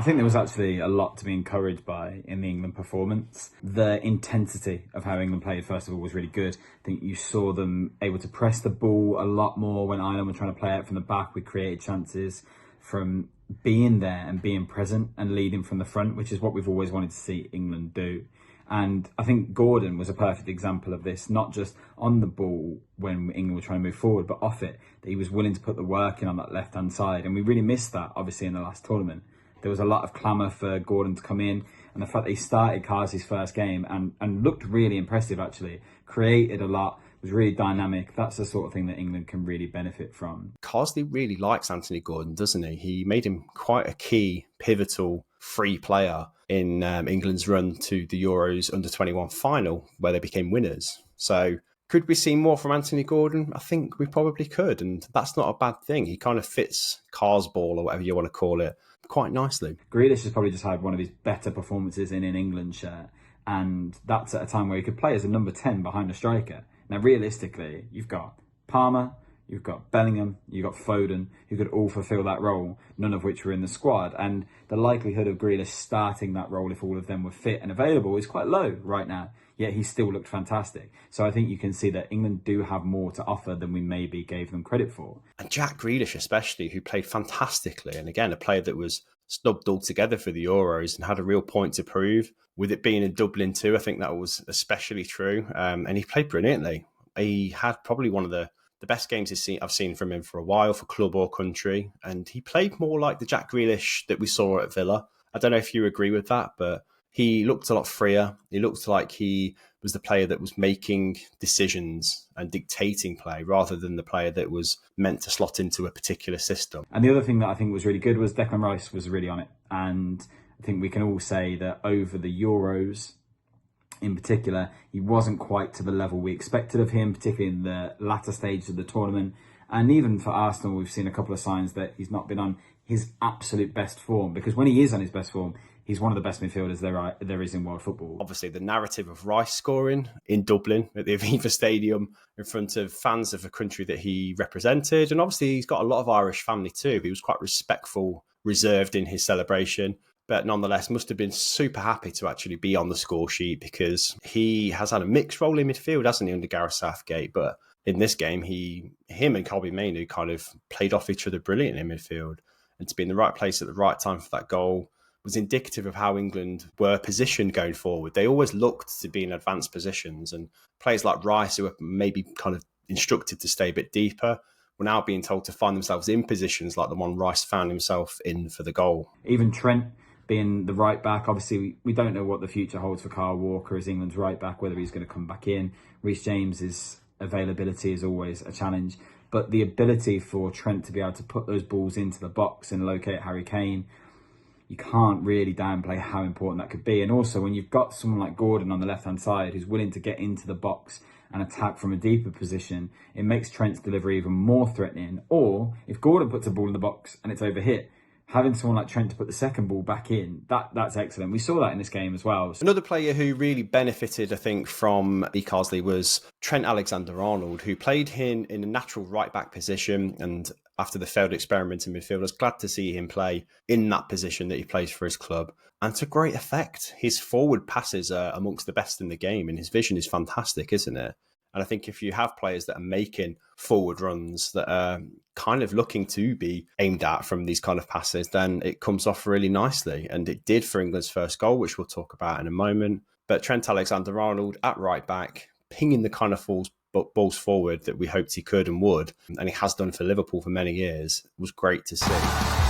I think there was actually a lot to be encouraged by in the England performance. The intensity of how England played, first of all, was really good. I think you saw them able to press the ball a lot more when Ireland were trying to play out from the back. We created chances from being there and being present and leading from the front, which is what we've always wanted to see England do. And I think Gordon was a perfect example of this, not just on the ball when England were trying to move forward, but off it, that he was willing to put the work in on that left-hand side. And we really missed that, obviously, in the last tournament. There was a lot of clamour for Gordon to come in, and the fact that he started Carsley's first game and looked really impressive, actually, created a lot, was really dynamic. That's the sort of thing that England can really benefit from. Carsley really likes Anthony Gordon, doesn't he? He made him quite a key, pivotal, free player in England's run to the Euros under-21 final, where they became winners. So could we see more from Anthony Gordon? I think we probably could, and that's not a bad thing. He kind of fits Cars ball, or whatever you want to call it, quite nicely. Grealish has probably just had one of his better performances in an England shirt, and that's at a time where he could play as a number 10 behind a striker. Now, realistically, you've got Palmer, you've got Bellingham, you've got Foden, who could all fulfil that role, none of which were in the squad. And the likelihood of Grealish starting that role, if all of them were fit and available, is quite low right now. Yet he still looked fantastic. So I think you can see that England do have more to offer than we maybe gave them credit for. And Jack Grealish especially, who played fantastically. And again, a player that was snubbed altogether for the Euros and had a real point to prove. With it being in Dublin too, I think that was especially true. And he played brilliantly. He had probably one of the best games I've seen from him for a while, for club or country. And he played more like the Jack Grealish that we saw at Villa. I don't know if you agree with that, but he looked a lot freer. He looked like he was the player that was making decisions and dictating play rather than the player that was meant to slot into a particular system. And the other thing that I think was really good was Declan Rice was really on it. And I think we can all say that over the Euros, in particular, he wasn't quite to the level we expected of him, particularly in the latter stages of the tournament. And even for Arsenal, we've seen a couple of signs that he's not been on his absolute best form, because when he is on his best form, he's one of the best midfielders there is in world football. Obviously, the narrative of Rice scoring in Dublin at the Aviva Stadium in front of fans of a country that he represented. And obviously, he's got a lot of Irish family too. He was quite respectful, reserved in his celebration, but nonetheless must have been super happy to actually be on the score sheet, because he has had a mixed role in midfield, hasn't he, under Gareth Southgate? But in this game, him and Colby Mainu kind of played off each other brilliantly in midfield. And to be in the right place at the right time for that goal was indicative of how England were positioned going forward. They always looked to be in advanced positions, and players like Rice, who were maybe kind of instructed to stay a bit deeper, were now being told to find themselves in positions like the one Rice found himself in for the goal. Even Trent being the right back, obviously we don't know what the future holds for Kyle Walker as England's right back, whether he's going to come back in. Reece James's availability is always a challenge, but the ability for Trent to be able to put those balls into the box and locate Harry Kane, you can't really downplay how important that could be. And also, when you've got someone like Gordon on the left-hand side who's willing to get into the box and attack from a deeper position, it makes Trent's delivery even more threatening. Or if Gordon puts a ball in the box and it's overhit, having someone like Trent to put the second ball back in, that's excellent. We saw that in this game as well. Another player who really benefited, I think, from Lee Carsley was Trent Alexander-Arnold, who played him in a natural right-back position. And after the failed experiment in midfield, I was glad to see him play in that position that he plays for his club. And to great effect. His forward passes are amongst the best in the game, and his vision is fantastic, isn't it? And I think if you have players that are making forward runs that are kind of looking to be aimed at from these kind of passes, then it comes off really nicely. And it did for England's first goal, which we'll talk about in a moment. But Trent Alexander-Arnold at right back, pinging the kind of balls forward that we hoped he could and would, and he has done for Liverpool for many years, was great to see.